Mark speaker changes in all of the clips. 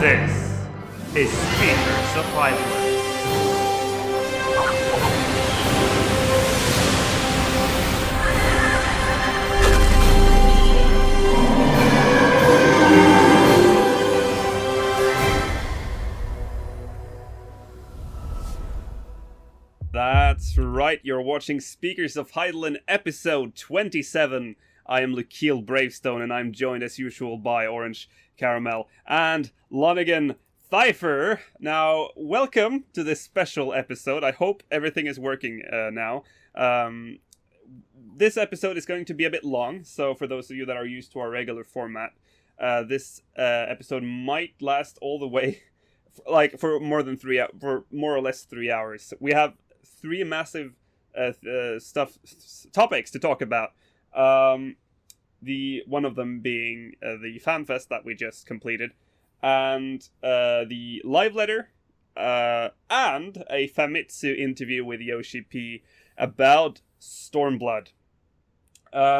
Speaker 1: This is Speakers of Highland. That's right, you're watching Speakers of Heidelin episode 27. I am Lukiel Bravestone, and I'm joined as usual by Orange Caramel and Lonigan Theifer. Now, welcome to this special episode. I hope everything is working now. This episode is going to be a bit long, so for those of you that are used to our regular format, this episode might last all the way, for more or less 3 hours. We have three massive topics to talk about. The one of them being the FanFest that we just completed, and the live letter, and a Famitsu interview with Yoshi-P about Stormblood.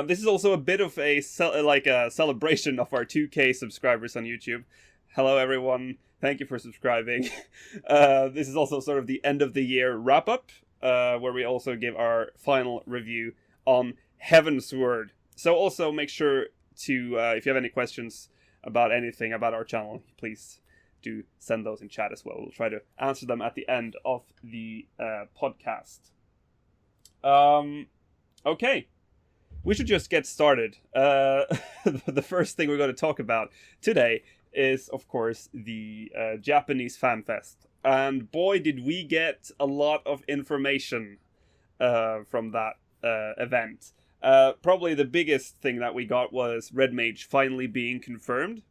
Speaker 1: This is also a bit of a celebration of our 2K subscribers on YouTube. Hello everyone, thank you for subscribing. This is also sort of the end of the year wrap up, where we also give our final review on Heavensward. So also make sure to, if you have any questions about anything about our channel, please do send those in chat as well. We'll try to answer them at the end of the podcast. Okay, we should just get started. The first thing we're going to talk about today is, of course, the Japanese FanFest. And boy, did we get a lot of information from that event. Probably the biggest thing that we got was Red Mage finally being confirmed.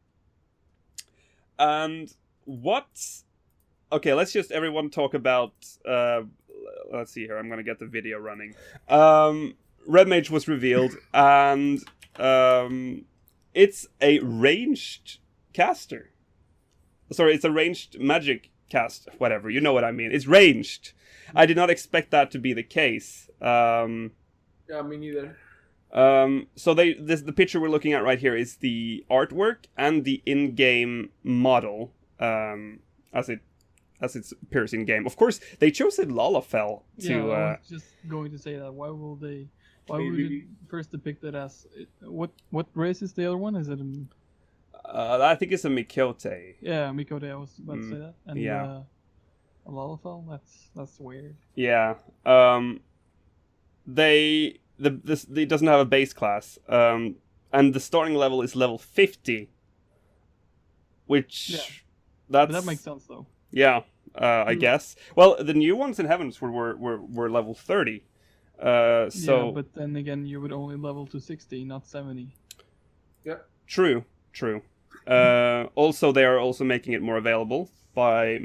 Speaker 1: And okay, let's just everyone talk about, let's see here, I'm gonna get the video running. Red Mage was revealed, and it's a ranged caster. Sorry, it's a ranged magic cast, whatever, you know what I mean. It's ranged. I did not expect that to be the case.
Speaker 2: Yeah, me neither.
Speaker 1: So the picture we're looking at right here is the artwork and the in-game model, as it appears in game. Of course, they chose a Lalafell to.
Speaker 3: Yeah, I was just going to say that. Why would you first depict it as what race is the other one? Is it?
Speaker 1: I think it's a Mikote.
Speaker 3: Yeah, Mikote. I was about to say that. And
Speaker 1: yeah.
Speaker 3: A Lalafell. That's weird.
Speaker 1: Yeah. It doesn't have a base class, and the starting level is level 50, which
Speaker 3: that makes sense though.
Speaker 1: Yeah, I guess. Well, the new ones in Heavensward were level 30. So
Speaker 3: yeah, but then again, you would only level to 60, not 70.
Speaker 2: Yeah.
Speaker 1: True. Also, they are also making it more available by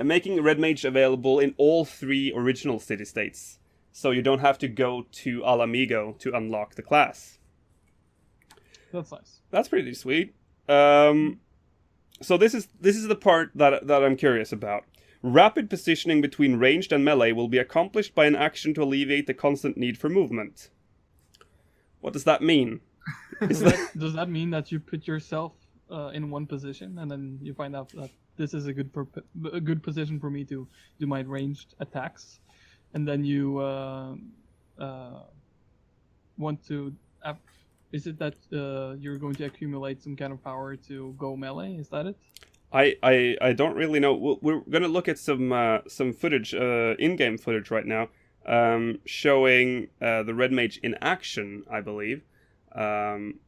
Speaker 1: making Red Mage available in all three original city-states. So you don't have to go to Alamigo to unlock the class.
Speaker 3: That's nice.
Speaker 1: That's pretty sweet. So this is the part that I'm curious about. Rapid positioning between ranged and melee will be accomplished by an action to alleviate the constant need for movement. What does that mean?
Speaker 3: Does that mean that you put yourself in one position and then you find out that this is a good position for me to do my ranged attacks? And then you want to... is it that you're going to accumulate some kind of power to go melee? Is that it?
Speaker 1: I don't really know. We're going to look at some footage, in-game footage right now, showing the Red Mage in action, I believe. Let's...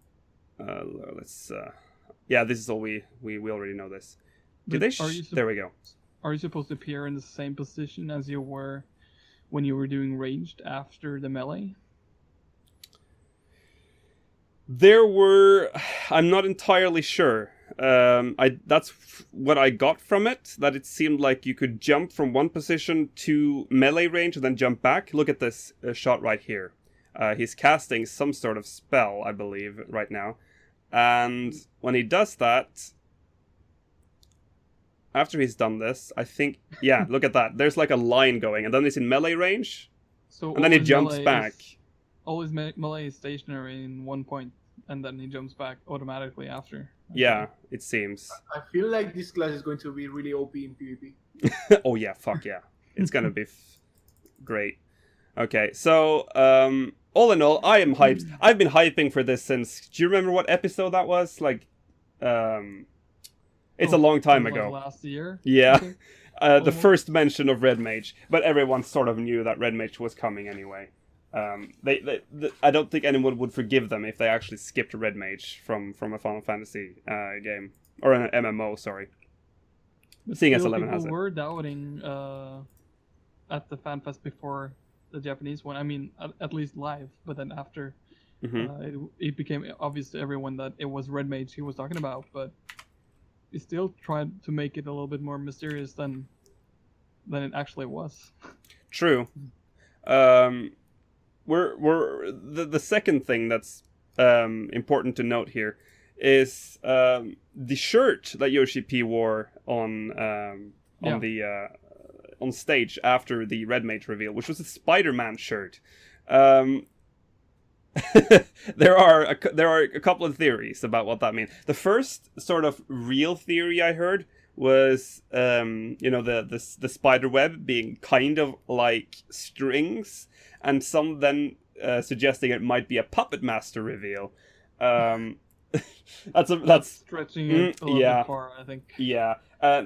Speaker 1: yeah, this is all we already know this. There we go.
Speaker 3: Are you supposed to appear in the same position as you were when you were doing ranged after the melee?
Speaker 1: I'm not entirely sure. That's what I got from it, that it seemed like you could jump from one position to melee range and then jump back. Look at this shot right here. He's casting some sort of spell, I believe, right now. And when he does that, after he's done this, I think, yeah, look at that. There's like a line going, and then he's in melee range, and then he jumps back.
Speaker 3: All his melee is stationary in one point and then he jumps back automatically after.
Speaker 1: Yeah, it seems.
Speaker 2: I feel like this class is going to be really OP in PvP.
Speaker 1: Oh yeah, fuck yeah. It's gonna be great. Okay, so all in all, I am hyped. I've been hyping for this since. Do you remember what episode that was? Like, it's a long time ago.
Speaker 3: Last year.
Speaker 1: Yeah,
Speaker 3: Okay.
Speaker 1: the first mention of Red Mage, but everyone sort of knew that Red Mage was coming anyway. I don't think anyone would forgive them if they actually skipped Red Mage from a Final Fantasy game or an MMO. Sorry. Seeing as 11 has it.
Speaker 3: People were doubting at the FanFest before the Japanese one. I mean, at least live, but then after, it became obvious to everyone that it was Red Mage he was talking about. But he still tried to make it a little bit more mysterious than it actually was.
Speaker 1: True. We're the second thing that's important to note here is the shirt that Yoshi-P wore on stage after the Red Mage reveal, which was a Spider-Man shirt. There are a couple of theories about what that means. The first sort of real theory I heard was the spider web being kind of like strings, and some then suggesting it might be a Puppet Master reveal. That's
Speaker 3: stretching it a little bit far, I think.
Speaker 1: Yeah.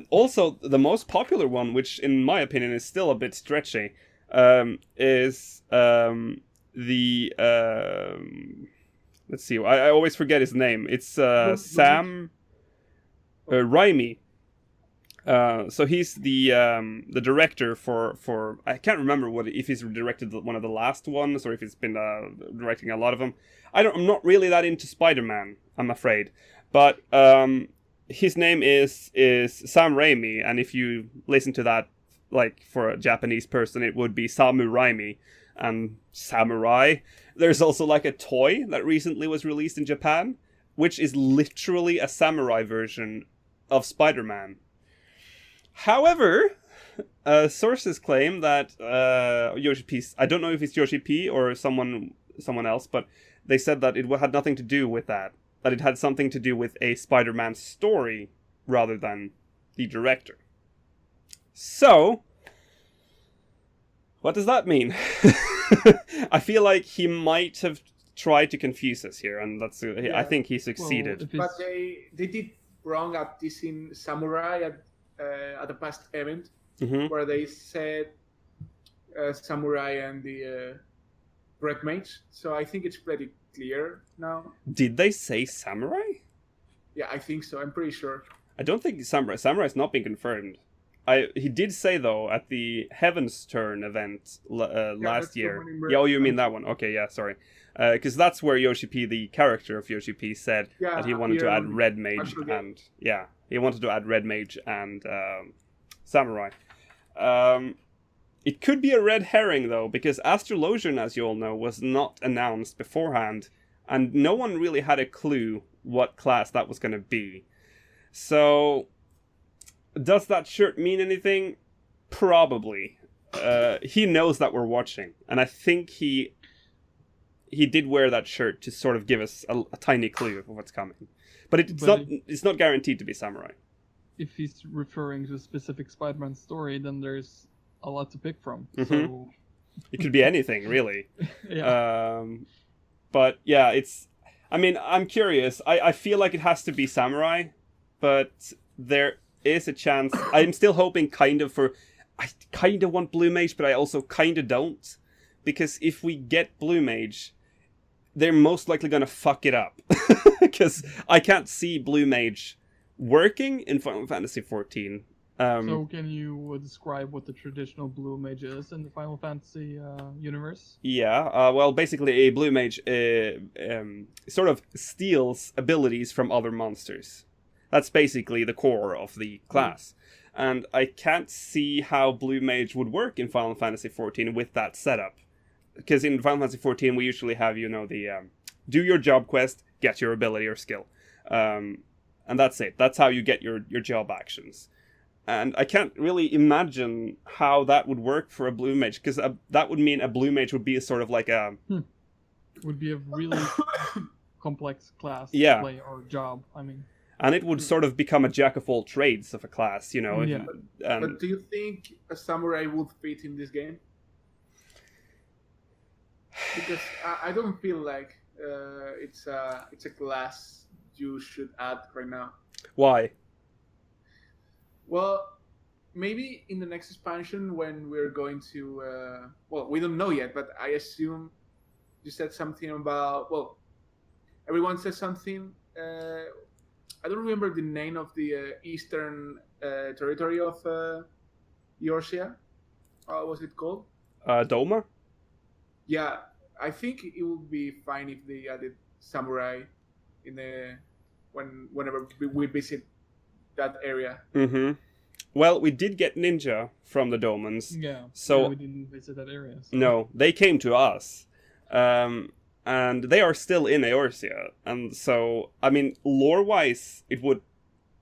Speaker 1: Also, the most popular one, which in my opinion is still a bit stretchy, is the let's see. I always forget his name. It's Sam Raimi. So he's the director for I can't remember if he's directed one of the last ones or if he's been directing a lot of them. I'm not really that into Spider-Man, I'm afraid, but his name is Sam Raimi, and if you listen to that, like for a Japanese person, it would be Samu Raimi and samurai. There's also like a toy that recently was released in Japan, which is literally a samurai version of Spider-Man. However, sources claim that Yoshi-P, I don't know if it's Yoshi-P or someone else, but they said that it had nothing to do with that. That it had something to do with a Spider-Man story rather than the director. So, what does that mean? I feel like he might have tried to confuse us here, and I think he succeeded.
Speaker 2: But they did wrong at teasing Samurai at the past event, where they said Samurai and the Red Mage. So I think it's pretty clear now.
Speaker 1: Did they say Samurai?
Speaker 2: Yeah, I think so. I'm pretty sure.
Speaker 1: I don't think Samurai's not been confirmed. He did say though at the Heavensward event last year. Yeah, oh, you mean that one? Okay, yeah, sorry. Because that's where Yoshi-P, the character of Yoshi-P, said that he wanted to add Red Mage and Samurai. It could be a red herring though, because Astrologian, as you all know, was not announced beforehand, and no one really had a clue what class that was going to be. So, does that shirt mean anything? Probably. He knows that we're watching, and I think he did wear that shirt to sort of give us a tiny clue of what's coming. But it's not guaranteed to be Samurai.
Speaker 3: If he's referring to a specific Spider-Man story, then there's a lot to pick from.
Speaker 1: Mm-hmm.
Speaker 3: So
Speaker 1: it could be anything, really.
Speaker 3: Yeah.
Speaker 1: But yeah, I'm curious. I feel like it has to be Samurai, but there is a chance. I'm still hoping I kind of want Blue Mage, but I also kind of don't. Because if we get Blue Mage, they're most likely going to fuck it up. Because I can't see Blue Mage working in Final Fantasy XIV.
Speaker 3: So can you describe what the traditional Blue Mage is in the Final Fantasy universe?
Speaker 1: Yeah, well, basically a Blue Mage sort of steals abilities from other monsters. That's basically the core of the class. And I can't see how Blue Mage would work in Final Fantasy XIV with that setup. Because in Final Fantasy XIV we usually have, the do your job quest, get your ability or skill. And that's it. That's how you get your job actions. And I can't really imagine how that would work for a Blue Mage, because that would mean a Blue Mage would be a sort of like a...
Speaker 3: Would be a really complex class
Speaker 1: Yeah.
Speaker 3: to play or job. I mean,
Speaker 1: and it would sort of become a jack of all trades of a class, you know.
Speaker 3: Yeah.
Speaker 2: But do you think a samurai would fit in this game? Because I don't feel like it's a class you should add right now.
Speaker 1: Why?
Speaker 2: Well, maybe in the next expansion when we're going to well, we don't know yet, but I assume you said something about, well, everyone says something. I don't remember the name of the eastern territory of Eorzea. What was it called?
Speaker 1: Doma?
Speaker 2: Yeah, I think it would be fine if they added samurai in the whenever we visit that area.
Speaker 1: Mm-hmm. Well, we did get ninja from the Domans.
Speaker 3: yeah.
Speaker 1: So
Speaker 3: we didn't visit that area. So.
Speaker 1: no, they came to us. And they are still in Eorzea. And so, I mean, lore-wise, it would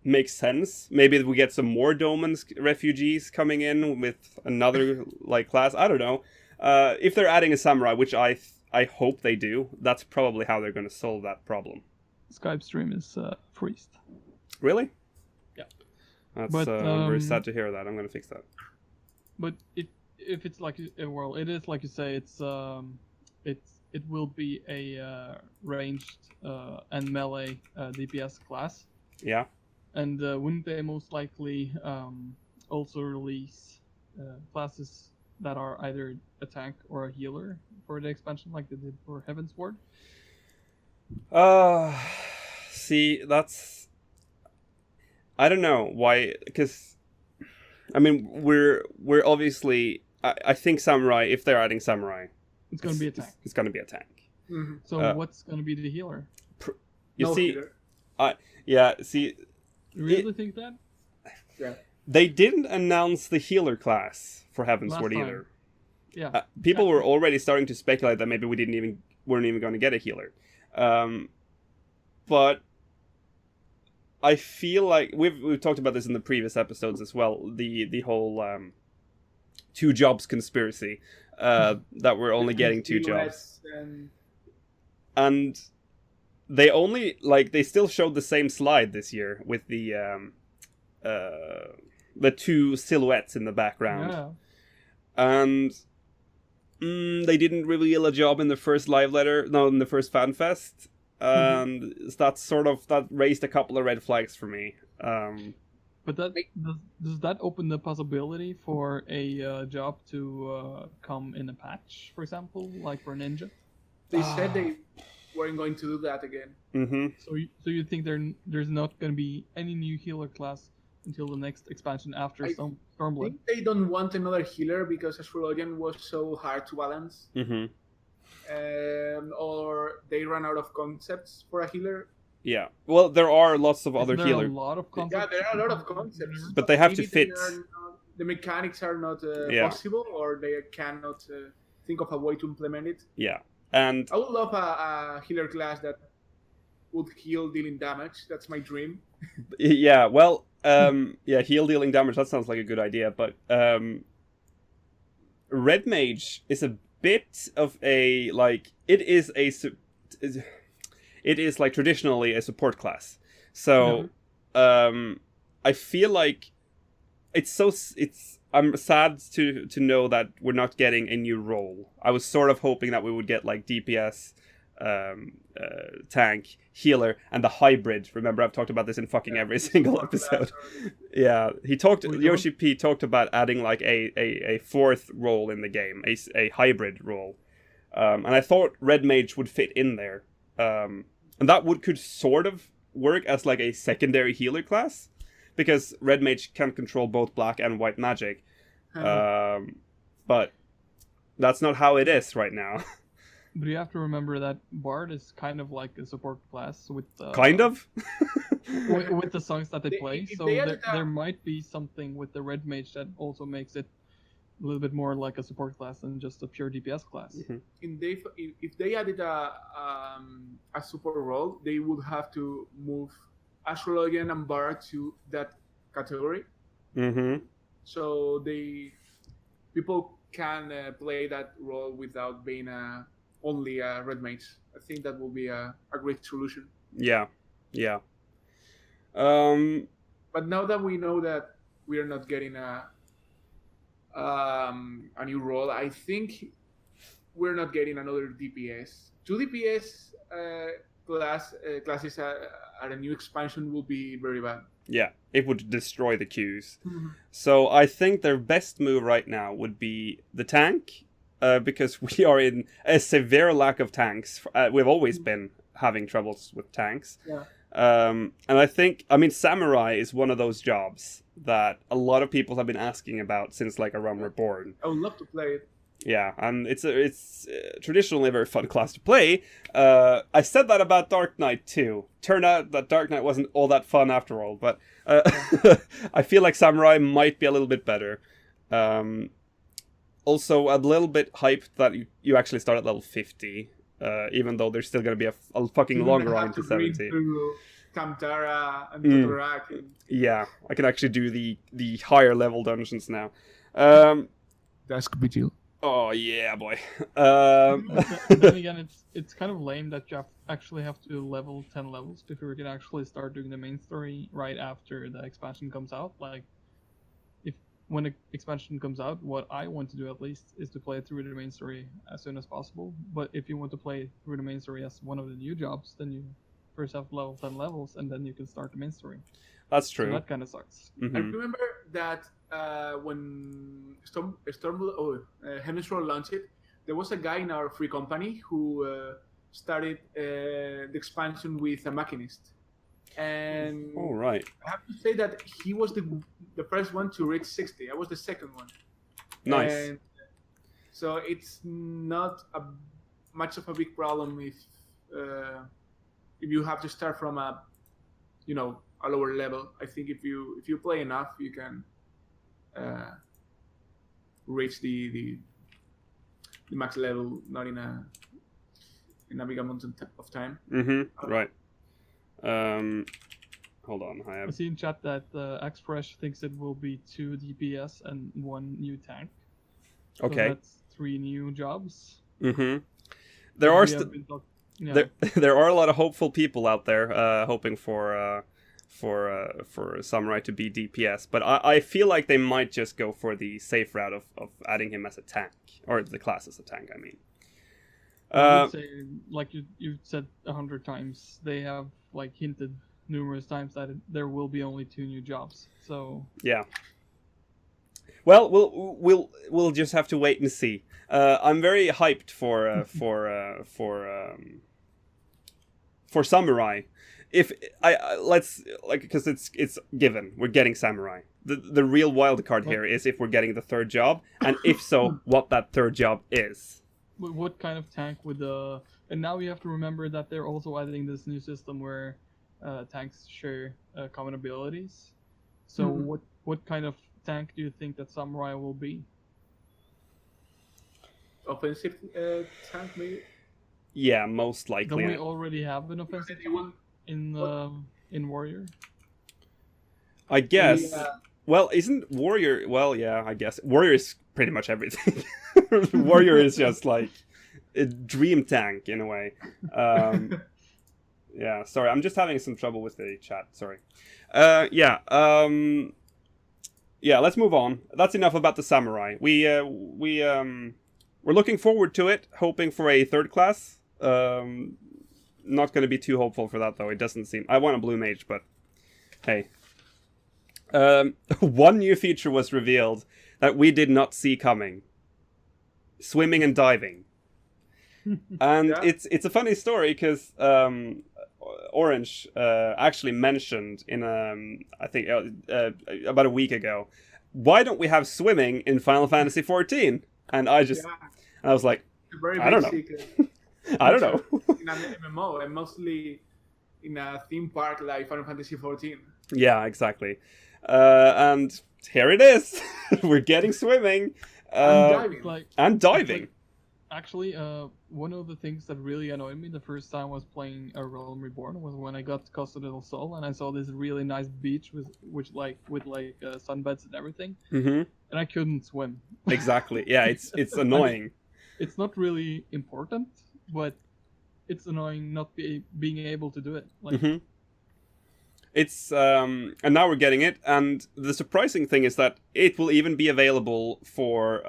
Speaker 1: make sense. Maybe we get some more Domans refugees coming in with another, like, class. I don't know. If they're adding a samurai, which I hope they do, that's probably how they're going to solve that problem.
Speaker 3: Skype stream is freezed.
Speaker 1: Really?
Speaker 3: Yeah.
Speaker 1: That's
Speaker 3: But,
Speaker 1: very sad to hear that. I'm going to fix that.
Speaker 3: But if it's like well, it is like you say, it will be a ranged and melee DPS class.
Speaker 1: Yeah.
Speaker 3: And wouldn't they most likely also release classes that are either a tank or a healer for the expansion, like they did for Heavensward?
Speaker 1: See, that's... I don't know why, because... I mean, we're obviously... I think samurai, if they're adding samurai...
Speaker 3: It's going to be a tank.
Speaker 1: It's going to be a tank.
Speaker 2: Mm-hmm.
Speaker 3: So what's going to be the healer?
Speaker 1: You see...
Speaker 2: Healer.
Speaker 1: Yeah, see...
Speaker 3: You really think that?
Speaker 2: Yeah.
Speaker 1: They didn't announce the healer class for Heavensward either.
Speaker 3: Yeah.
Speaker 1: People were already starting to speculate that maybe weren't even going to get a healer. But I feel like we've talked about this in the previous episodes as well. The whole 2 jobs conspiracy, that we're only getting 2 jobs, and they only they still showed the same slide this year with the 2 silhouettes in the background.
Speaker 3: Yeah.
Speaker 1: And they didn't reveal a job in the first in the first FanFest. And that raised a couple of red flags for me.
Speaker 3: But does that open the possibility for a job to come in a patch, for example, like for Ninja?
Speaker 2: They said they weren't going to do that again.
Speaker 1: Mm-hmm.
Speaker 3: So you think there's not going to be any new healer class until the next expansion after
Speaker 2: I
Speaker 3: Stormblood?
Speaker 2: think they don't want another healer because Astrologian was so hard to balance.
Speaker 1: Mm-hmm.
Speaker 2: Or they ran out of concepts for a healer.
Speaker 1: Yeah. Well, there are lots of other healers.
Speaker 3: A lot of concepts.
Speaker 2: Yeah, there are a lot of concepts.
Speaker 1: But they have to
Speaker 2: Maybe
Speaker 1: fit.
Speaker 2: The mechanics are not possible, or they cannot think of a way to implement it.
Speaker 1: Yeah. And
Speaker 2: I would love a healer class that would heal dealing damage. That's my dream.
Speaker 1: yeah, well, heal dealing damage, that sounds like a good idea, but Red Mage is a bit of a, it is like traditionally a support class. So, I feel like I'm sad to know that we're not getting a new role. I was sort of hoping that we would get like DPS, tank, healer, and the hybrid. Remember, I've talked about this in fucking every single episode. Yeah, Yoshi-P talked about adding like a 4th role in the game, a hybrid role. And I thought Red Mage would fit in there. And that could sort of work as like a secondary healer class, because Red Mage can control both black and white magic. But that's not how it is right now.
Speaker 3: But you have to remember that Bard is kind of like a support class with...
Speaker 1: kind of?
Speaker 3: with the songs that they play. So there might be something with the Red Mage that also makes it a little bit more like a support class than just a pure DPS class.
Speaker 2: Mm-hmm. If they added a support role, they would have to move Astrologian and Bard to that category.
Speaker 1: Mm-hmm.
Speaker 2: So people can play that role without being only a Red Mage. I think that will be a great solution.
Speaker 1: Yeah.
Speaker 2: But now that we know that we are not getting a new role, I think we're not getting another DPS. 2 DPS classes at a new expansion will be very bad.
Speaker 1: Yeah, it would destroy the queues.
Speaker 2: Mm-hmm.
Speaker 1: So I think their best move right now would be the tank, because we are in a severe lack of tanks. We've always been having troubles with tanks.
Speaker 2: Yeah.
Speaker 1: And I mean, Samurai is one of those jobs that a lot of people have been asking about since like A Realm Reborn.
Speaker 2: I would love to play it.
Speaker 1: Yeah, and it's traditionally a very fun class to play. I said that about Dark Knight too. Turned out that Dark Knight wasn't all that fun after all, but I feel like Samurai might be a little bit better. Also, a little bit hyped that you actually start at level 50, even though there's still going to be a fucking long grind to 70.
Speaker 2: Kamtara and Totorak.
Speaker 1: Yeah, I can actually do the higher level dungeons now.
Speaker 2: Dusk Vigil.
Speaker 1: Oh yeah, boy.
Speaker 3: Then again, it's kind of lame that you actually have to level 10 levels before you can actually start doing the main story right after the expansion comes out. Like, when the expansion comes out, what I want to do at least is to play through the main story as soon as possible. But if you want to play through the main story as one of the new jobs, then you first have to level 10 levels, and then you can start the main story.
Speaker 1: That's true.
Speaker 3: So that kind of sucks.
Speaker 1: Mm-hmm.
Speaker 2: I remember that when Stormblood, Heavensward launched it, there was a guy in our free company who started the expansion with a machinist. And
Speaker 1: all right.
Speaker 2: I have to say that he was the first one to reach 60. I was the second one.
Speaker 1: Nice.
Speaker 2: And so it's not much of a big problem if you have to start from a lower level. I think if you play enough, you can reach the max level, not in a big amount of time.
Speaker 1: Mm-hmm. Right. Hold on.
Speaker 3: I see in chat that Xfresh thinks it will be 2 DPS and 1 new tank.
Speaker 1: Okay.
Speaker 3: So that's 3 new jobs.
Speaker 1: Mm-hmm. There are there are a lot of hopeful people out there hoping for Samurai to be DPS, but I feel like they might just go for the safe route of adding him as a tank, or the class as a tank, I mean.
Speaker 3: I would say, like you said 100 times, they have like hinted numerous times that there will be only 2 new jobs. So
Speaker 1: yeah. Well, we'll just have to wait and see. I'm very hyped for Samurai. If because it's given we're getting Samurai. The real wild card here is if we're getting the 3rd job, and if so, what that 3rd job is.
Speaker 3: What kind of tank would and now you have to remember that they're also adding this new system where tanks share common abilities. So what kind of tank do you think that Samurai will be?
Speaker 2: Offensive tank, maybe?
Speaker 1: Yeah, most likely.
Speaker 3: Don't we already have an offensive tank in Warrior?
Speaker 1: I guess. Yeah. Well, isn't Warrior... Well, yeah, I guess. Warrior is pretty much everything. Warrior is just like a dream tank in a way. Yeah, sorry, I'm just having some trouble with the chat. Sorry. Yeah, let's move on. That's enough about the Samurai. We're looking forward to it, hoping for a 3rd class. Not going to be too hopeful for that though. It doesn't seem. I want a blue mage, but hey. One new feature was revealed that we did not see coming. Swimming and diving. And yeah. It's a funny story because Orange actually mentioned in I think about a week ago, why don't we have swimming in Final Fantasy XIV? And I was like, I don't know. I don't know.
Speaker 2: In an MMO and mostly in a theme park like Final Fantasy XIV.
Speaker 1: Yeah, exactly. And here it is. We're getting swimming. And diving.
Speaker 3: Actually, one of the things that really annoyed me the first time I was playing A Realm Reborn was when I got to Custodial Soul and I saw this really nice beach with sunbeds and everything, and I couldn't swim.
Speaker 1: Exactly. Yeah, it's annoying.
Speaker 3: It's not really important, but it's annoying not being able to do it. Like,
Speaker 1: It's and now we're getting it, and the surprising thing is that it will even be available for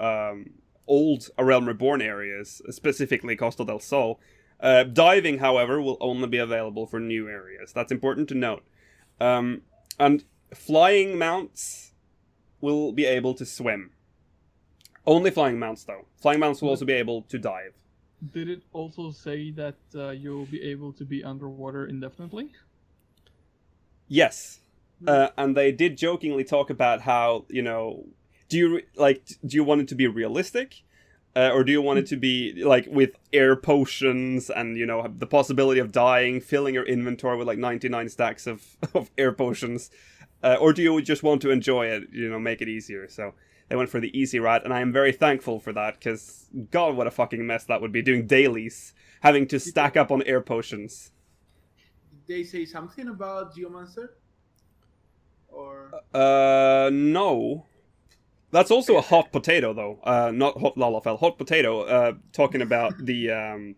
Speaker 1: old A Realm Reborn areas, specifically Costa del Sol. Diving, however, will only be available for new areas. That's important to note. And flying mounts will be able to swim. Only flying mounts, though. Flying mounts will also be able to dive.
Speaker 3: Did it also say that you'll be able to be underwater indefinitely?
Speaker 1: Yes. And they did jokingly talk about how, do you want it to be realistic? Or do you want it to be, like, with air potions and, the possibility of dying, filling your inventory with, 99 stacks of air potions? Or do you just want to enjoy it, make it easier? So they went for the easy route, and I am very thankful for that, because, God, what a fucking mess that would be, doing dailies, having to stack up on air potions.
Speaker 2: Did they say something about Geomancer? Or...
Speaker 1: No. That's also a hot potato, though. Not hot Lalafell. Hot potato, talking about the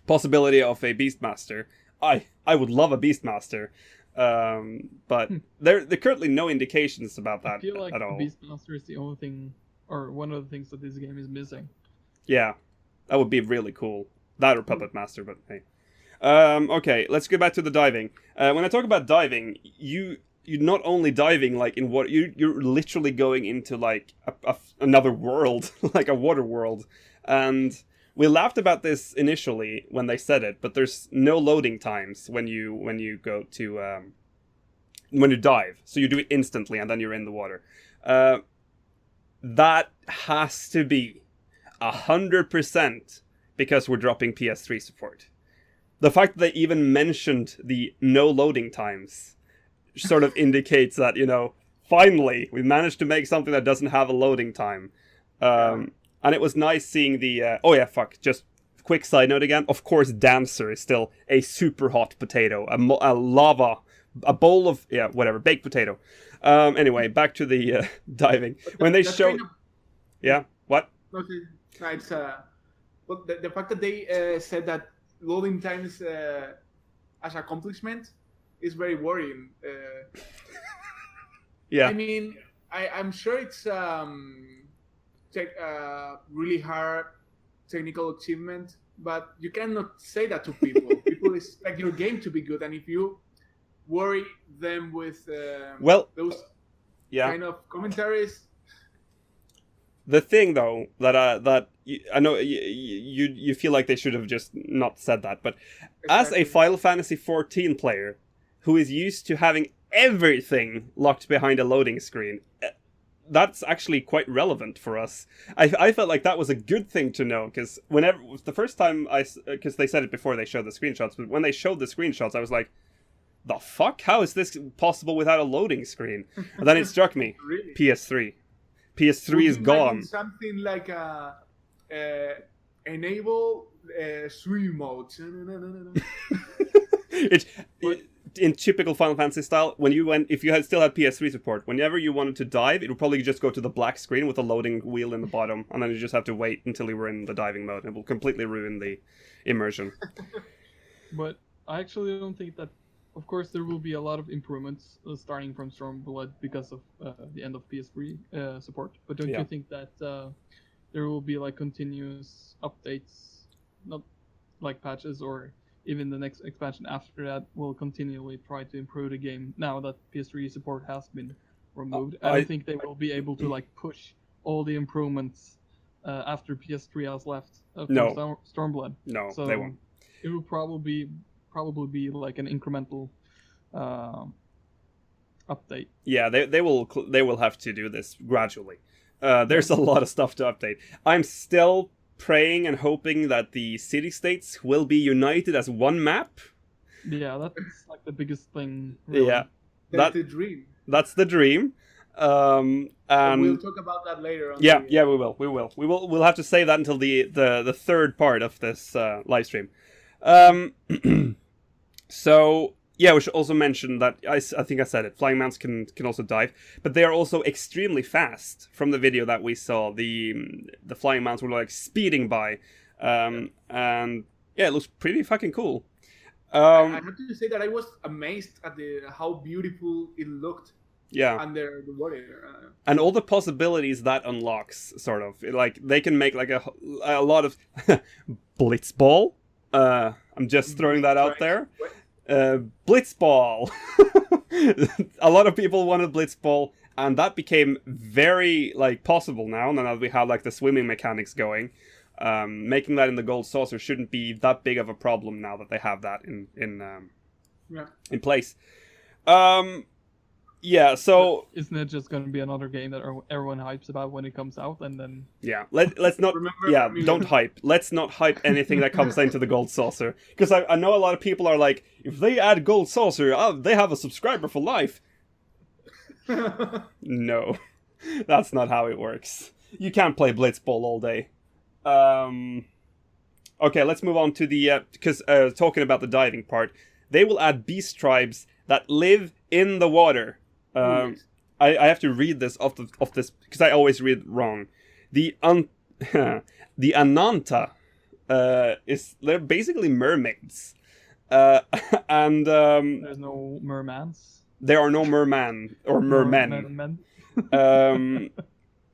Speaker 1: possibility of a Beastmaster. I would love a Beastmaster. But there are currently no indications about that
Speaker 3: I feel like
Speaker 1: at all.
Speaker 3: Beastmaster is the only thing, or one of the things that this game is missing.
Speaker 1: Yeah, that would be really cool. That or Puppet Master, but hey. Okay, let's go back to the diving. When I talk about diving, you're not only diving like in what you're literally going into like another world, like a water world. And we laughed about this initially when they said it, but there's no loading times when you go to when you dive. So you do it instantly and then you're in the water. That has to be 100% because we're dropping PS3 support. The fact that they even mentioned the no loading times sort of indicates that, finally, we managed to make something that doesn't have a loading time. And it was nice seeing the... just quick side note again. Of course, Dancer is still a super hot potato. A lava... A bowl of... Yeah, whatever. Baked potato. Anyway, back to the diving. When they showed... Kind of... Yeah? What?
Speaker 2: Okay. It's, well, the fact that they said that loading times as accomplishment is very worrying.
Speaker 1: Yeah.
Speaker 2: I mean, I'm sure it's really hard technical achievement, but you cannot say that to people. People expect your game to be good, and if you worry them with those kind of commentaries.
Speaker 1: The thing, though, that I know you feel like they should have just not said that, but as a Final Fantasy XIV player who is used to having everything locked behind a loading screen, that's actually quite relevant for us. I felt like that was a good thing to know, because whenever the first time because they said it before they showed the screenshots, but when they showed the screenshots, I was like, the fuck? How is this possible without a loading screen? And then it struck me, really? PS3 is gone.
Speaker 2: Something like enable swim mode.
Speaker 1: In typical Final Fantasy style, if you still had PS3 support, whenever you wanted to dive, it would probably just go to the black screen with a loading wheel in the bottom, and then you just have to wait until you were in the diving mode. It will completely ruin the immersion.
Speaker 3: But I actually don't think that. Of course, there will be a lot of improvements starting from Stormblood because of the end of PS3 support. But don't you think that there will be like continuous updates, not like patches, or even the next expansion after that will continually try to improve the game now that PS3 support has been removed? I don't think they will be able to like push all the improvements after PS3 has left from Stormblood.
Speaker 1: No,
Speaker 3: so
Speaker 1: they won't.
Speaker 3: It will probably be like an incremental update.
Speaker 1: Yeah, they will have to do this gradually. There's a lot of stuff to update. I'm still praying and hoping that the city-states will be united as one map.
Speaker 3: Yeah, that's like the biggest thing. Really.
Speaker 1: Yeah,
Speaker 2: that's the dream.
Speaker 1: That's the dream. And
Speaker 2: we'll talk about that later on.
Speaker 1: Yeah, we will. We'll have to save that until the third part of this live stream. So yeah, we should also mention that I think I said it. Flying mounts can also dive, but they are also extremely fast. From the video that we saw, the flying mounts were like speeding by, and Yeah, it looks pretty fucking cool.
Speaker 2: I have to say that I was amazed at how beautiful it looked.
Speaker 1: Yeah.
Speaker 2: Under the water.
Speaker 1: And all the possibilities that unlocks, sort of. Like, they can make like a lot of Blitzball. I'm just throwing that out there. Blitzball. A lot of people wanted Blitzball, and that became very like possible now that we have like the swimming mechanics going. Making that in the gold saucer shouldn't be that big of a problem now that they have that in place. Yeah, so
Speaker 3: isn't it just going to be another game that everyone hypes about when it comes out, and then
Speaker 1: let's not don't hype. Let's not hype anything that comes into the gold saucer, because I know a lot of people are like, if they add gold saucer, they have a subscriber for life. No, that's not how it works. You can't play Blitzball all day. Okay, let's move on to the because talking about the diving part, they will add beast tribes that live in the water. I have to read this off this because I always read wrong. The the Ananta they're basically mermaids, and
Speaker 3: there's no mermans.
Speaker 1: There are no merman or mermen.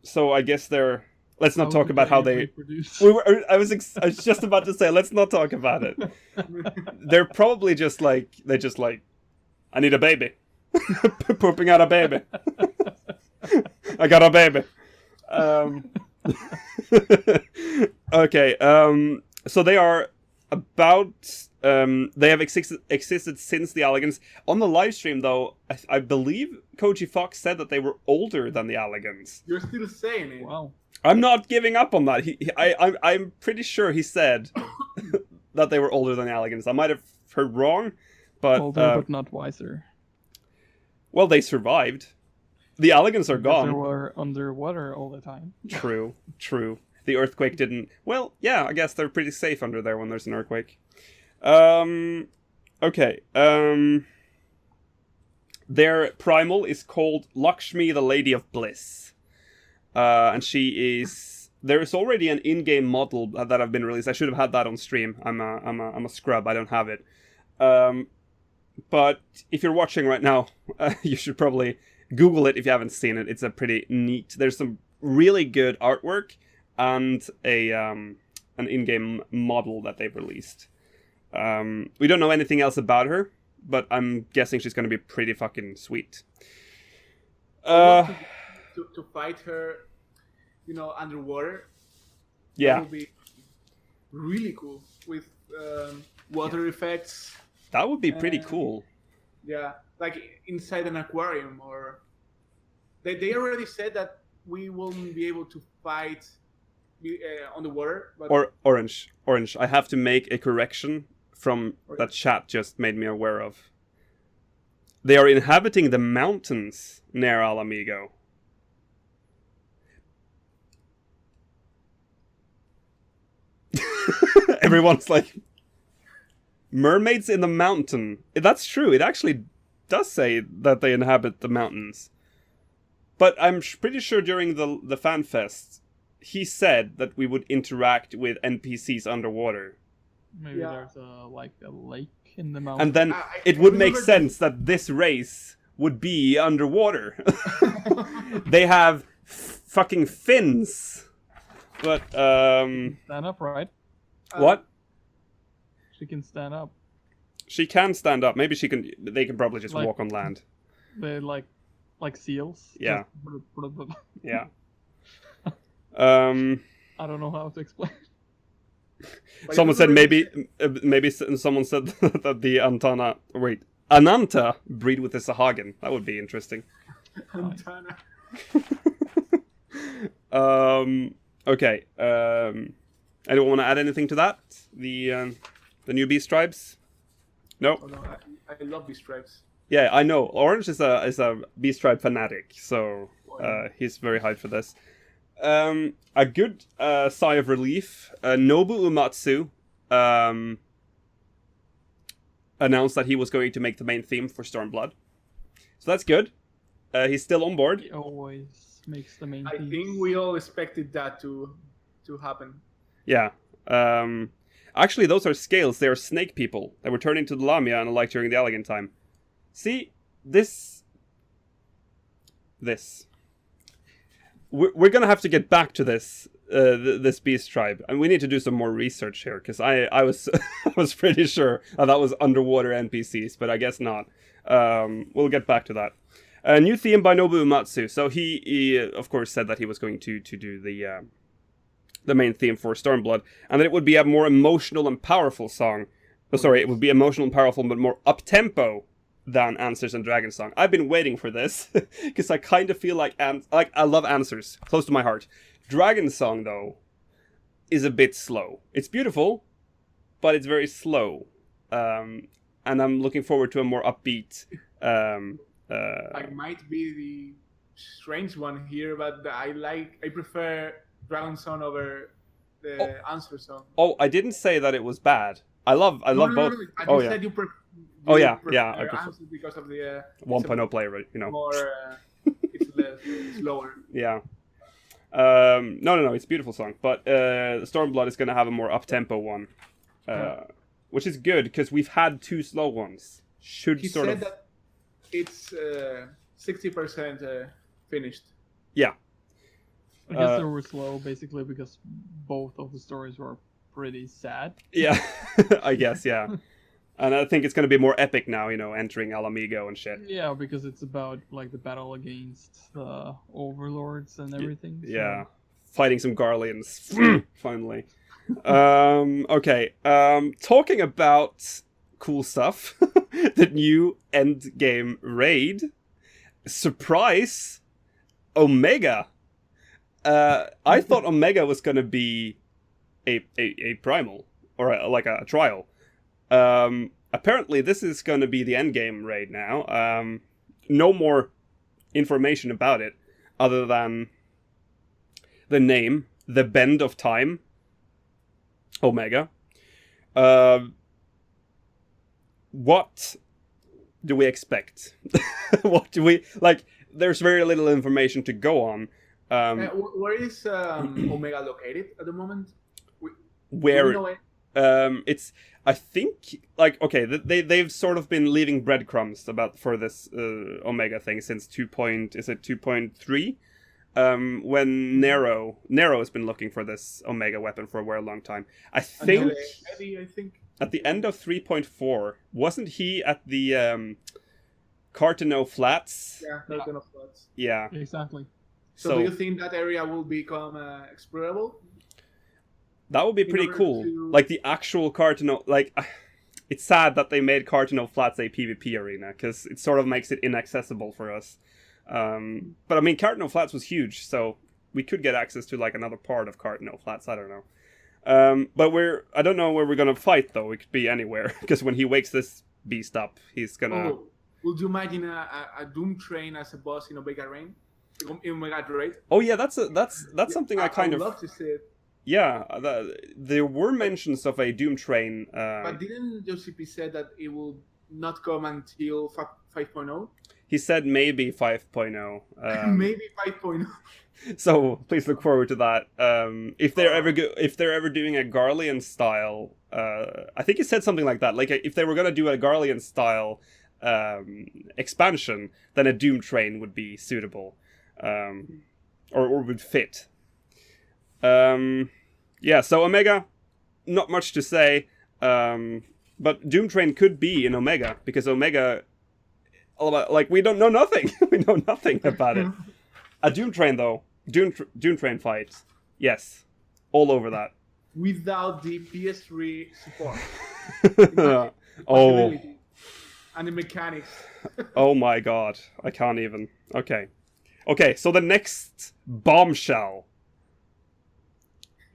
Speaker 1: So I guess they're. Let's not talk about how they. I was just about to say, let's not talk about it. They're probably just like I need a baby. Pooping out a baby. I got a baby. Okay. So they are about. They have existed since the Alligans. On the live stream, though, I believe Koji Fox said that they were older than the Alligans.
Speaker 2: You're still saying it.
Speaker 3: Wow.
Speaker 1: I'm not giving up on that. I'm pretty sure he said that they were older than the Alligans. I might have heard wrong, but
Speaker 3: older but not wiser.
Speaker 1: Well, they survived. The Alligans are gone.
Speaker 3: They were underwater all the time.
Speaker 1: True. The earthquake didn't. Well, yeah, I guess they're pretty safe under there when there's an earthquake. Okay. Their primal is called Lakshmi, the Lady of Bliss. And she is. There is already an in-game model that have been released. I should have had that on stream. I'm a scrub. I don't have it. But if you're watching right now, you should probably Google it if you haven't seen it. It's a pretty neat. There's some really good artwork and an in-game model that they've released. We don't know anything else about her, but I'm guessing she's going to be pretty fucking sweet.
Speaker 2: To fight her, underwater.
Speaker 1: Yeah.
Speaker 2: That would be really cool with water effects.
Speaker 1: That would be pretty cool.
Speaker 2: Yeah, like inside an aquarium, or they already said that we won't be able to fight on the water. But...
Speaker 1: Or orange. I have to make a correction from that chat just made me aware of. They are inhabiting the mountains near Alamigo. Everyone's like, mermaids in the mountain. That's true. It actually does say that they inhabit the mountains. But I'm pretty sure during the fan fest, he said that we would interact with NPCs underwater.
Speaker 3: Maybe there's a lake in the mountain.
Speaker 1: And then it would make sense that this race would be underwater. They have fucking fins. But
Speaker 3: stand up, right?
Speaker 1: What?
Speaker 3: She can stand up.
Speaker 1: She can stand up. Maybe she can. They can probably just walk on land.
Speaker 3: They like seals.
Speaker 1: Yeah. Yeah.
Speaker 3: I don't know how to explain.
Speaker 1: Someone said maybe someone said that the Ananta breed with the Sahagin. That would be interesting.
Speaker 2: Antana.
Speaker 1: Okay. Anyone want to add anything to that? The new beast tribes? No.
Speaker 2: Oh, no, I love beast tribes.
Speaker 1: Yeah, I know. Orange is a beast tribe fanatic, so he's very hyped for this. A good sigh of relief. Nobu Uematsu announced that he was going to make the main theme for Stormblood. So that's good. He's still on board.
Speaker 3: He always makes the main
Speaker 2: I
Speaker 3: themes.
Speaker 2: think we all expected that to happen.
Speaker 1: Yeah. Actually, those are scales. They are snake people that were turned into the Lamia and like during the Elegant time. See, this. We're gonna have to get back to this. This beast tribe, and we need to do some more research here because I was I was pretty sure that was underwater NPCs, but I guess not. We'll get back to that. A new theme by Nobuo Uematsu. So he of course said that he was going to do the main theme for Stormblood, and that it would be a more emotional and powerful song. Oh, sorry, it would be emotional and powerful, but more up-tempo than Answers and Dragon Song. I've been waiting for this because I kind of feel like I love Answers, close to my heart. Dragon Song, though, is a bit slow. It's beautiful, but it's very slow. And I'm looking forward to a more upbeat...
Speaker 2: I might be the strange one here, but I prefer Dragon Song over the Answer Song.
Speaker 1: Oh, I didn't say that it was bad. I love both.
Speaker 2: No. I said you prefer
Speaker 1: I prefer
Speaker 2: Answer because of the
Speaker 1: 1.0 player, you know.
Speaker 2: More, it's slower.
Speaker 1: Yeah. No, it's a beautiful song, but Stormblood is going to have a more up-tempo one, which is good because we've had 2 slow ones.
Speaker 2: He said that it's 60% finished.
Speaker 1: Yeah.
Speaker 3: I guess they were slow basically because both of the stories were pretty sad.
Speaker 1: Yeah, I guess, yeah. And I think it's going to be more epic now, you know, entering Alamigo and shit.
Speaker 3: Yeah, because it's about like the battle against the overlords and everything. So.
Speaker 1: Yeah, fighting some Garleans, finally. Okay, talking about cool stuff, the new endgame raid, surprise, Omega. I thought Omega was going to be a primal, or like a trial. Apparently this is going to be the endgame raid now. No more information about it other than the name, the Bend of Time, Omega. What do we expect? What do we like? There's very little information to go on.
Speaker 2: Where is Omega located at the moment?
Speaker 1: Where it's, I think, like, okay, they've sort of been leaving breadcrumbs for this Omega thing since 2.3? When Nero has been looking for this Omega weapon for a very long time. I think at the end of 3.4, wasn't he at the Cartano Flats?
Speaker 2: Yeah, Cartano Flats.
Speaker 1: Yeah.
Speaker 3: Exactly.
Speaker 2: So do you think that area will become explorable?
Speaker 1: That would be pretty cool. Like the actual Cartano, like, it's sad that they made Cartano Flats a PvP arena because it sort of makes it inaccessible for us. But I mean, Cartano Flats was huge, so we could get access to like another part of Cartano Flats. I don't know. But I don't know where we're gonna fight though. It could be anywhere because when he wakes this beast up, he's gonna.
Speaker 2: Oh, would you imagine a Doom Train as a boss in Omega Rain? In Omega Raid?
Speaker 1: Oh yeah, that's something I kind of.
Speaker 2: I'd love to see it.
Speaker 1: Yeah, there were mentions of a Doom Train.
Speaker 2: But didn't Yoshi-P say that it will not come until 5.0?
Speaker 1: He said maybe 5.0.
Speaker 2: Maybe 5.0.
Speaker 1: So please look forward to that. If they're ever doing a Garlean style, I think he said something like that. Like if they were gonna do a Garlean style expansion, then a Doom Train would be suitable, or would fit. Yeah, so Omega, not much to say, but Doom Train could be in Omega, because Omega, like, we don't know nothing. We know nothing about it. A Doom Train, though, Doom Train fight, yes, all over that.
Speaker 2: Without the PS3 support.
Speaker 1: Oh.
Speaker 2: And the mechanics.
Speaker 1: Oh my god, I can't even. Okay, so the next bombshell.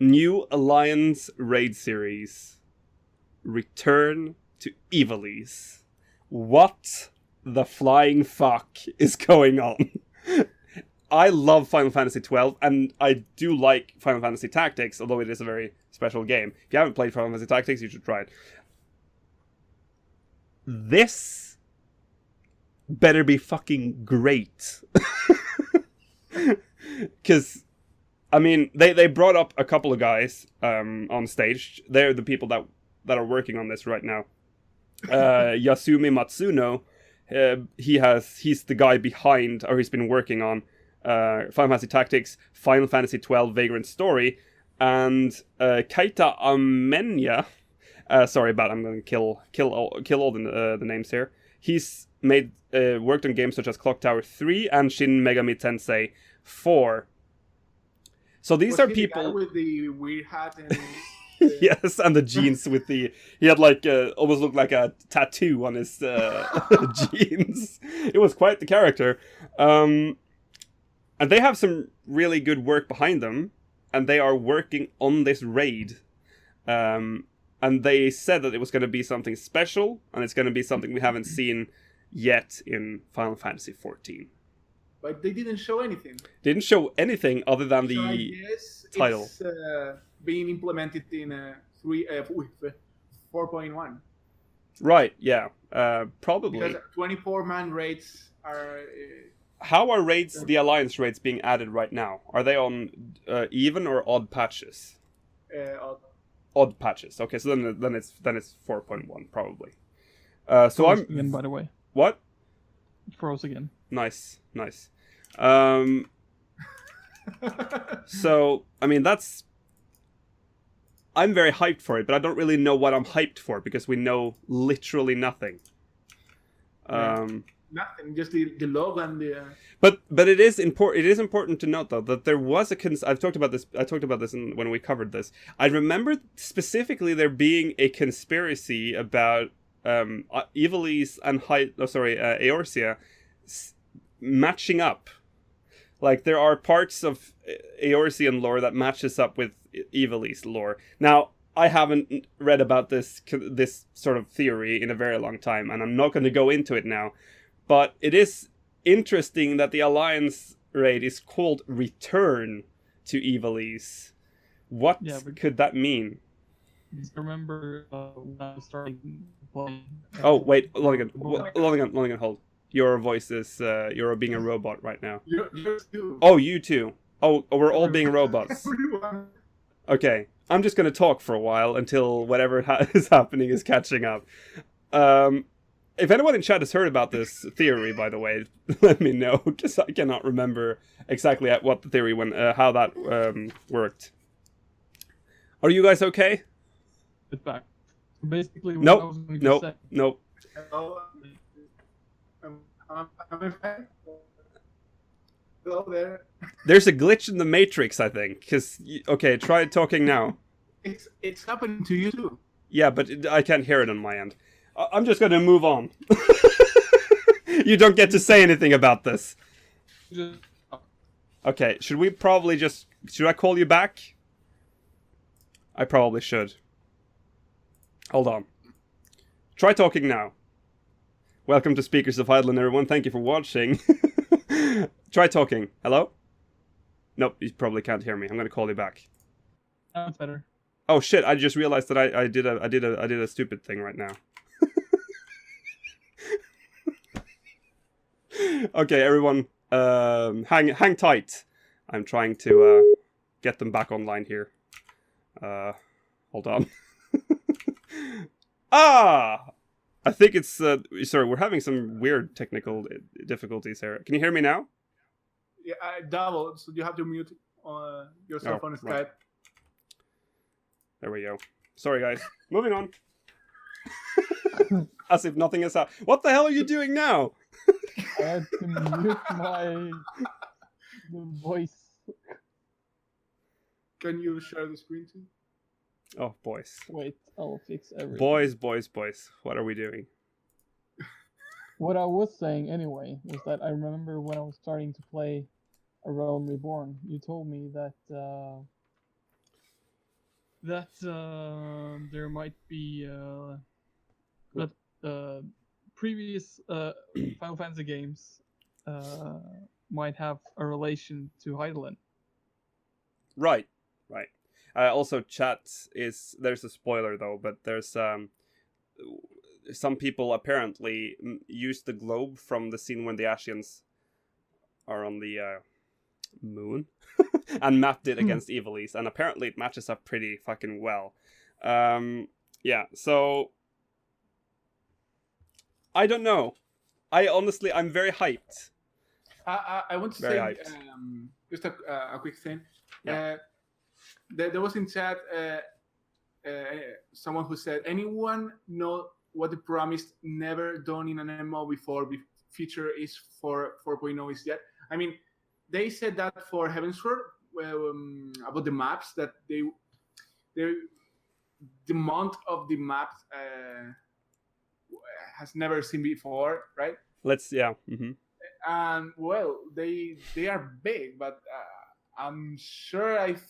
Speaker 1: New Alliance Raid Series. Return to Ivalice. What the flying fuck is going on? I love Final Fantasy XII, and I do like Final Fantasy Tactics, although it is a very special game. If you haven't played Final Fantasy Tactics, you should try it. This better be fucking great. Because I mean, they brought up a couple of guys on stage. They're the people that are working on this right now. Yasumi Matsuno, he's the guy behind, or he's been working on Final Fantasy Tactics, Final Fantasy XII Vagrant Story, and Keita Amenya. Sorry about, I'm going to kill all the names here. He's worked on games such as Clock Tower 3 and Shin Megami Tensei 4. So these are people
Speaker 2: the guy with the weird hat and
Speaker 1: yes, and the jeans with he had like almost looked like a tattoo on his jeans. It was quite the character. And they have some really good work behind them, and they are working on this raid. And they said that it was going to be something special, and it's going to be something we haven't seen yet in Final Fantasy XIV.
Speaker 2: But they didn't show anything.
Speaker 1: Didn't show anything other than the title.
Speaker 2: It's being implemented in 4.1.
Speaker 1: Right, yeah. Probably.
Speaker 2: Because 24-man raids are...
Speaker 1: How are raids, the Alliance raids, being added right now? Are they on even or odd patches? Odd patches. Okay, so then it's 4.1 probably. So I'm
Speaker 3: again, by the way.
Speaker 1: What?
Speaker 3: It froze again.
Speaker 1: Nice. So I mean I'm very hyped for it, but I don't really know what I'm hyped for because we know literally nothing.
Speaker 2: Nothing, just the logo and the.
Speaker 1: But it is important. It is important to note though that there was I've talked about this. I talked about this when we covered this. I remember specifically there being a conspiracy about Ivalice and Eorzea matching up. Like there are parts of Eorzean lore that matches up with Ivalice lore. Now I haven't read about this sort of theory in a very long time, and I'm not going to go into it now. But it is interesting that the Alliance raid is called Return to Ivalice. What could that mean?
Speaker 3: I remember when I was starting playing...
Speaker 1: Oh, wait, Logan, hold. Your voice is, you're being a robot right now.
Speaker 2: You too.
Speaker 1: Oh, you too. Oh, we're all being robots. Okay, I'm just going to talk for a while until whatever is happening is catching up. If anyone in chat has heard about this theory, by the way, let me know. Just I cannot remember exactly what the theory how that worked. Are you guys okay?
Speaker 3: It's back. Basically,
Speaker 1: nope.
Speaker 2: Hello, hello there.
Speaker 1: There's a glitch in the Matrix, I think. Okay, try talking now.
Speaker 2: It's happening to you too.
Speaker 1: Yeah, but I can't hear it on my end. I'm just going to move on. You don't get to say anything about this. Okay, should I call you back? I probably should. Hold on. Try talking now. Welcome to Speakers of Heidelin, everyone. Thank you for watching. Try talking. Hello? Nope, you probably can't hear me. I'm going to call you back.
Speaker 3: Now it's better.
Speaker 1: Oh shit, I just realized that I did a stupid thing right now. Okay, everyone, hang tight. I'm trying to get them back online here. Hold on. I think it's sorry, we're having some weird technical difficulties here. Can you hear me now?
Speaker 2: Yeah, double. So you have to mute yourself on Skype. Right.
Speaker 1: There we go. Sorry, guys. Moving on. As if nothing has happened. What the hell are you doing now?
Speaker 3: I had to mute my voice.
Speaker 2: Can you share the screen too?
Speaker 1: Oh, boys.
Speaker 3: Wait, I'll fix everything.
Speaker 1: Boys. What are we doing?
Speaker 3: What I was saying anyway was that I remember when I was starting to play A Realm Reborn, you told me that there might be that previous Final Fantasy games might have a relation to Heidelin.
Speaker 1: Right. Also, there's a spoiler though, but there's some people apparently use the globe from the scene when the Ashians are on the Moon, and mapped it against Ivalice, and apparently it matches up pretty fucking well. Yeah, so I don't know. I'm very hyped.
Speaker 2: I want to
Speaker 1: Very
Speaker 2: say
Speaker 1: hyped.
Speaker 2: just a quick thing.
Speaker 1: Yeah.
Speaker 2: There was in chat someone who said, anyone know what the promised never done in an MMO before feature is for 4.0 is yet? I mean, they said that for Heavensward about the maps, that the amount of the maps has never seen before, right?
Speaker 1: Mm-hmm.
Speaker 2: And well, they are big, but I'm sure I've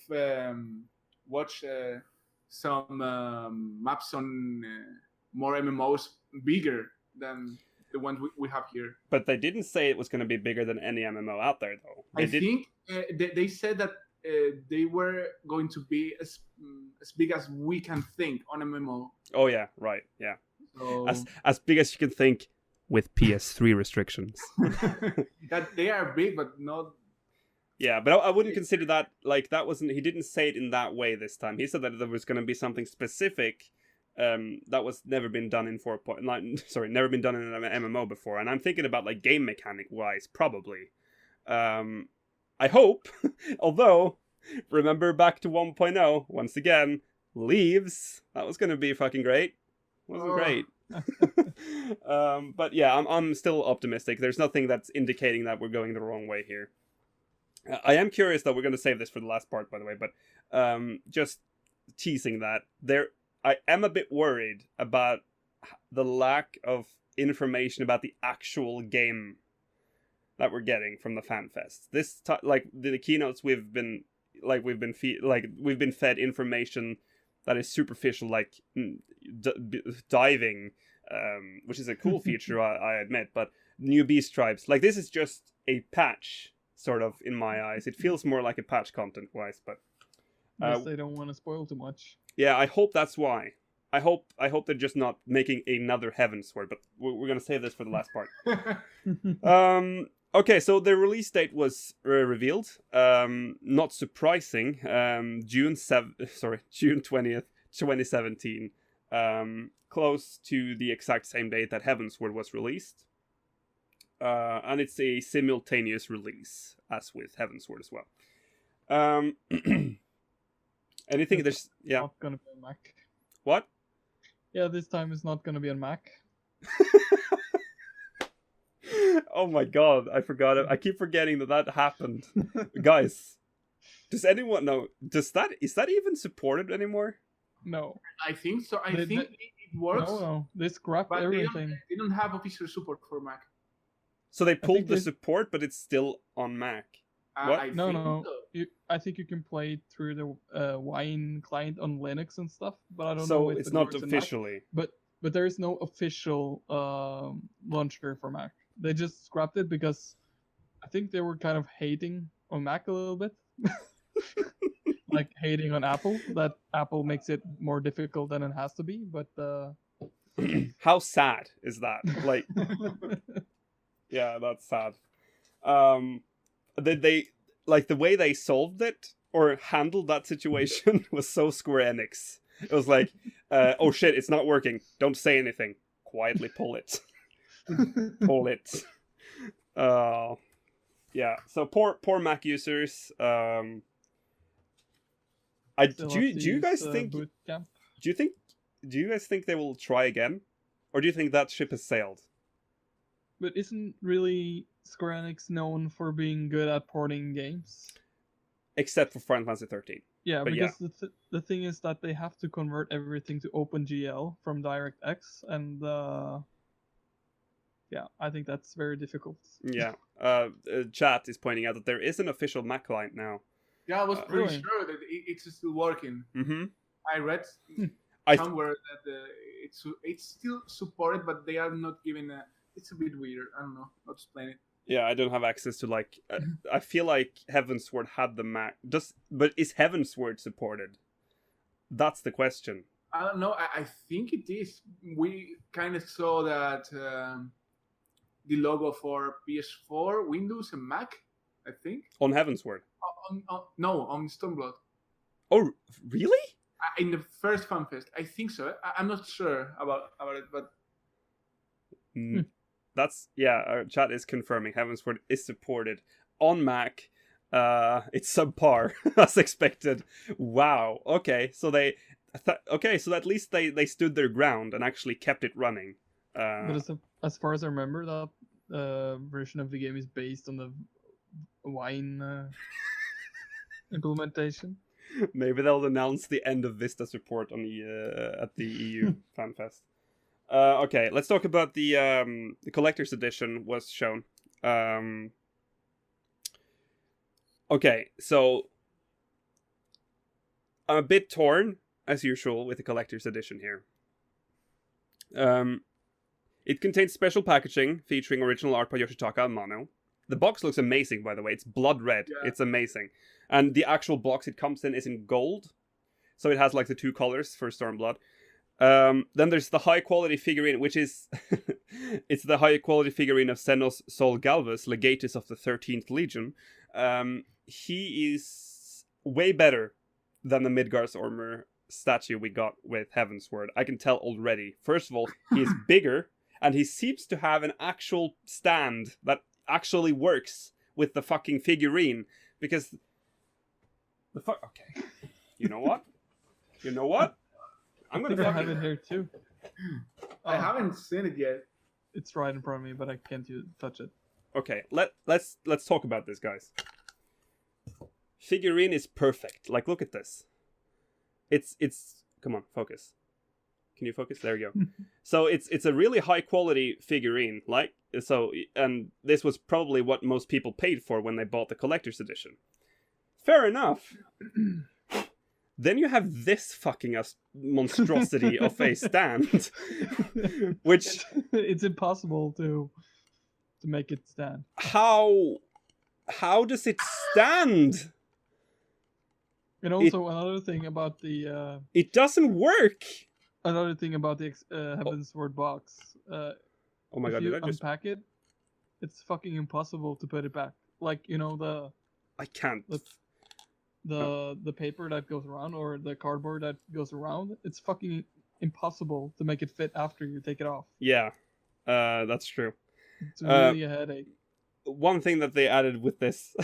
Speaker 2: watched some maps on more MMOs bigger than the ones we have here.
Speaker 1: But they didn't say it was going to be bigger than any MMO out there, though.
Speaker 2: I think they said that they were going to be as big as we can think on MMO.
Speaker 1: Oh yeah, right, yeah.
Speaker 2: So...
Speaker 1: As big as you can think, with PS3 restrictions.
Speaker 2: That they are big, but not.
Speaker 1: Yeah, but I wouldn't consider that, like, that wasn't. He didn't say it in that way this time. He said that there was going to be something specific that was never been done in never been done in an MMO before. And I'm thinking about, like, game mechanic wise, probably. I hope. Although, remember back to 1.0 once again, leaves. That was going to be fucking great. Wasn't great. But yeah, I'm still optimistic. There's nothing that's indicating that we're going the wrong way here. I am curious, though. We're going to save this for the last part, by the way, but just teasing that I am a bit worried about the lack of information about the actual game that we're getting from the FanFest. Like the keynotes we've been fed information that is superficial, like diving, which is a cool feature, I admit, but new beast tribes. Like, this is just a patch, sort of, in my eyes. It feels more like a patch content-wise, but...
Speaker 3: Yes, they don't want to spoil too much.
Speaker 1: Yeah, I hope that's why. I hope they're just not making another Heavensward, but we're going to save this for the last part. Okay, so the release date was revealed. Not surprising. June 20th, 2017. Close to the exact same date that Heavensward was released. And it's a simultaneous release, as with Heavensward as well. Anything there's... Yeah.
Speaker 3: Not gonna be on Mac.
Speaker 1: What?
Speaker 3: Yeah, this time it's not gonna be on Mac.
Speaker 1: Oh my god, I forgot it. I keep forgetting that happened. Guys, does anyone know? Is that even supported anymore?
Speaker 3: No.
Speaker 2: I think so. I think it works.
Speaker 3: No. They scrapped everything.
Speaker 2: They don't have official support for Mac.
Speaker 1: So they pulled the support, but it's still on Mac. What?
Speaker 3: No. So. I think you can play it through the Wine client on Linux and stuff, but I don't know.
Speaker 1: So it's not officially.
Speaker 3: But there is no official launcher for Mac. They just scrapped it because I think they were kind of hating on Mac a little bit. Like hating on Apple, that Apple makes it more difficult than it has to be, but
Speaker 1: how sad is that? Like, yeah, that's sad. They like the way they solved it or handled that situation was so Square Enix. It was like, oh shit, it's not working. Don't say anything. Quietly pull it. Pull it. Yeah. So poor Mac users. Do you guys think? Do you guys think they will try again, or do you think that ship has sailed?
Speaker 3: But isn't really Square Enix known for being good at porting games?
Speaker 1: Except for Final Fantasy 13.
Speaker 3: Yeah, but because the thing is that they have to convert everything to OpenGL from DirectX, and yeah, I think that's very difficult.
Speaker 1: Yeah. Chat is pointing out that there is an official Mac client now.
Speaker 2: Yeah, I was pretty sure that it's still working.
Speaker 1: Mm-hmm.
Speaker 2: I read somewhere that it's still supported, but they are not giving a... It's a bit weird. I don't know how to explain it.
Speaker 1: Yeah, I don't have access to, like... I feel like Heavensward had the Mac. But is Heavensward supported? That's the question.
Speaker 2: I don't know. I think it is. We kind of saw that the logo for PS4, Windows, and Mac I think.
Speaker 1: On Heavensward?
Speaker 2: No, on Stormblood.
Speaker 1: Oh, really?
Speaker 2: In the first FanFest, I think so. I'm not sure about it, but
Speaker 1: that's our chat is confirming Heavensward is supported on Mac. It's subpar as expected. Wow. Okay, so so at least they stood their ground and actually kept it running.
Speaker 3: But as far as I remember, that version of the game is based on the wine implementation.
Speaker 1: Maybe they'll announce the end of Vista support on the at the EU FanFest. Okay, let's talk about the collector's edition was shown. Okay, so I'm a bit torn, as usual, with the collector's edition here. It contains special packaging featuring original art by Yoshitaka and Mano. The box looks amazing, by the way. It's blood red. Yeah. It's amazing. And the actual box it comes in is in gold. So it has like the two colors for Stormblood. Then there's the high-quality figurine, which is... it's the high-quality figurine of Xenos Sol Galvus, Legatus of the 13th Legion. He is way better than the Midgardsormr statue we got with Heavensward. I can tell already. First of all, he is bigger, and he seems to have an actual stand that actually works with the fucking figurine, because okay, you know what I'm gonna
Speaker 3: have it here too.
Speaker 2: I haven't seen it yet.
Speaker 3: It's right in front of me, but I can't touch it.
Speaker 1: Okay, let's talk about this, guys. Figurine is perfect. Like, look at this. It's come on, focus. Can you focus? There you go. So it's a really high quality figurine, like so, and this was probably what most people paid for when they bought the collector's edition. Fair enough. Then you have this fucking monstrosity of a stand, which
Speaker 3: it's impossible to make it stand.
Speaker 1: How does it stand?
Speaker 3: And also another thing about the
Speaker 1: it doesn't work.
Speaker 3: Another thing about the Heavensward box.
Speaker 1: Oh my god!
Speaker 3: If you unpack it, it's fucking impossible to put it back. Like, you know,
Speaker 1: I can't.
Speaker 3: The paper that goes around, or the cardboard that goes around, it's fucking impossible to make it fit after you take it off.
Speaker 1: Yeah, that's true.
Speaker 3: It's really a headache.
Speaker 1: One thing that they added with this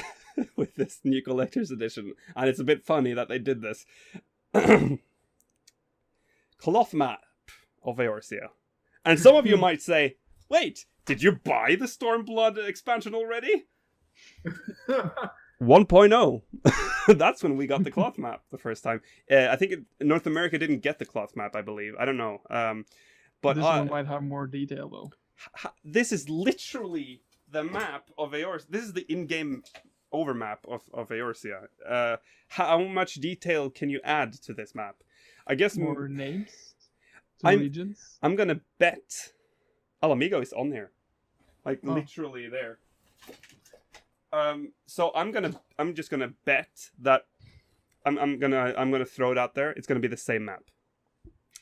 Speaker 1: with this new collector's edition, and it's a bit funny that they did this, cloth map of Eorzea. And some of you might say, wait, did you buy the Stormblood expansion already? 1.0. That's when we got the cloth map the first time. I think North America didn't get the cloth map, I believe. I don't know. But
Speaker 3: this one might have more detail, though.
Speaker 1: This is literally the map of Eorzea. This is the in-game overmap of Eorzea. How much detail can you add to this map? I guess
Speaker 3: more names to regions.
Speaker 1: I'm gonna bet Alamigo is on here, like literally there. So I'm just gonna bet that I'm gonna throw it out there. It's gonna be the same map,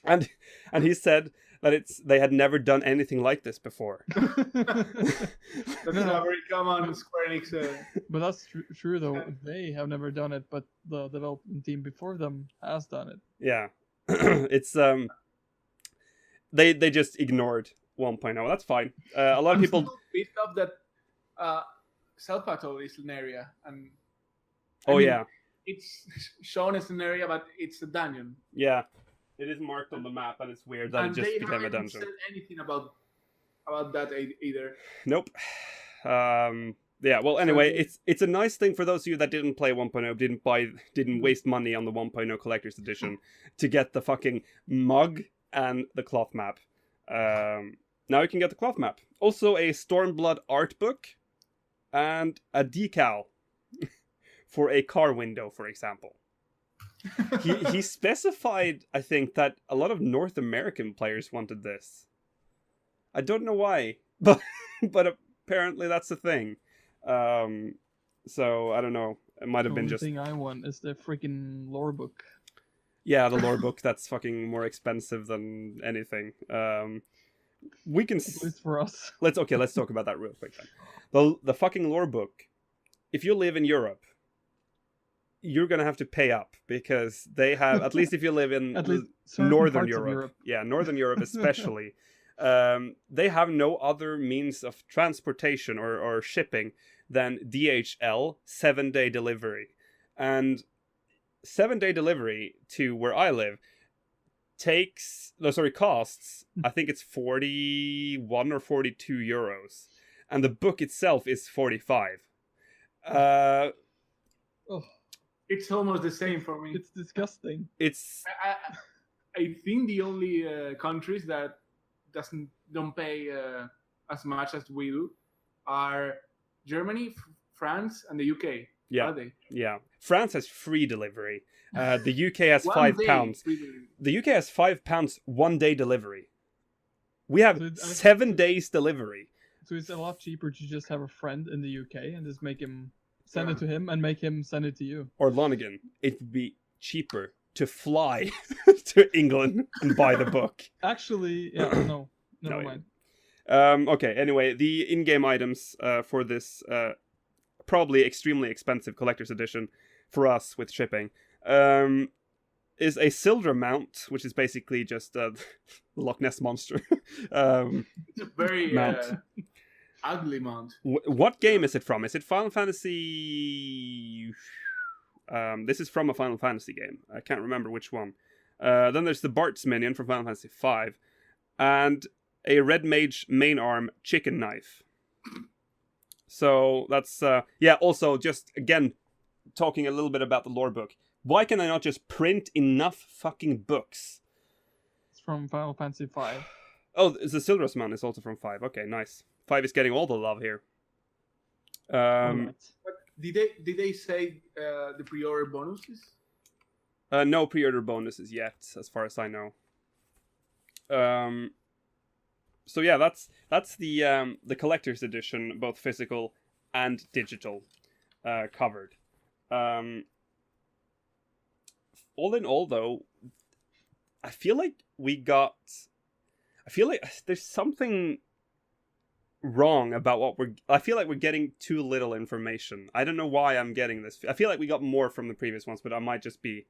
Speaker 1: and he said that they had never done anything like this before.
Speaker 2: That's not very common, Square Enix.
Speaker 3: But that's true though. They have never done it, but the development team before them has done it.
Speaker 1: Yeah, it's they just ignored 1.0. That's fine. A lot of people
Speaker 2: still pissed off that South Patrol is an area, and
Speaker 1: yeah,
Speaker 2: it's shown as an area, but it's a dungeon.
Speaker 1: Yeah. It is marked on the map, and it's weird that it just became a dungeon.
Speaker 2: They haven't said anything about that either.
Speaker 1: Nope. Yeah. Well, anyway, it's a nice thing for those of you that didn't play 1.0, didn't waste money on the 1.0 collector's edition to get the fucking mug and the cloth map. Now you can get the cloth map. Also, a Stormblood art book and a decal for a car window, for example. he specified, I think, that a lot of North American players wanted this. I don't know why, but apparently that's a thing. So I don't know. It might have been just.
Speaker 3: The only thing I want is the freaking lore book.
Speaker 1: Yeah, the lore book. That's fucking more expensive than anything. We can.
Speaker 3: At least for us.
Speaker 1: Let's talk about that real quick then. The fucking lore book if you live in Europe, you're gonna have to pay up because they have, at least if you live in Northern Europe. Yeah, Northern Europe especially. They have no other means of transportation or shipping than DHL 7-day delivery. And 7-day delivery to where I live costs, I think it's 41 or 42 euros. And the book itself is 45.
Speaker 2: It's almost the same for me.
Speaker 3: It's disgusting.
Speaker 2: I think the only countries that don't pay as much as we do are Germany, France, and the UK.
Speaker 1: Yeah,
Speaker 2: are they?
Speaker 1: Yeah. France has free delivery. The UK has £5. The UK has £5 1-day delivery. We have 7 days delivery.
Speaker 3: So it's a lot cheaper to just have a friend in the UK and just make him send it to him and make him send it to you.
Speaker 1: Or Lonigan, it would be cheaper to fly to England and buy the book.
Speaker 3: Actually, yeah, no, never mind.
Speaker 1: Okay, anyway, the in-game items for this probably extremely expensive collector's edition for us with shipping is a Sildra mount, which is basically just a Loch Ness monster.
Speaker 2: It's a very
Speaker 1: mount.
Speaker 2: Ugly mount.
Speaker 1: What game is it from? Is it Final Fantasy? This is from a Final Fantasy game. I can't remember which one. Then there's the Bart's minion from Final Fantasy V, and a Red Mage main arm chicken knife. So that's Also, just again talking a little bit about the lore book. Why can I not just print enough fucking books?
Speaker 3: It's from Final Fantasy V.
Speaker 1: Oh, the Sildra's mount is also from 5. Okay, nice. 5 is getting all the love here.
Speaker 2: But did they say the pre-order bonuses?
Speaker 1: No pre-order bonuses yet, as far as I know. So yeah, that's the collector's edition, both physical and digital, covered. All in all, though, I feel like there's something wrong about I feel like we're getting too little information. I don't know why I'm getting this. I feel like we got more from the previous ones, but I might just be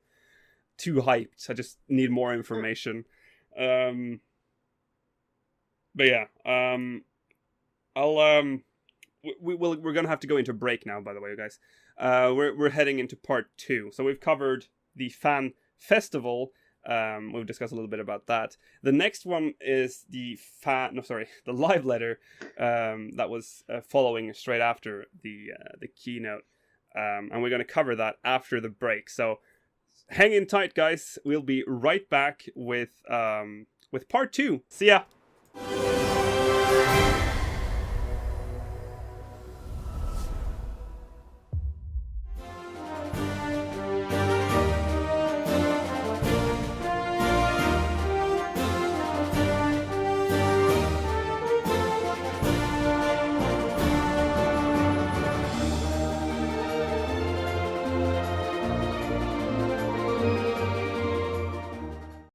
Speaker 1: too hyped. I just need more information. But yeah, we're gonna have to go into break now, by the way, guys. We're heading into part 2. So we've covered the fan festival. We've discussed a little bit about that. The next one is the live letter that was following straight after the keynote, and we're going to cover that after the break. So hang in tight, guys. We'll be right back with part 2. See ya.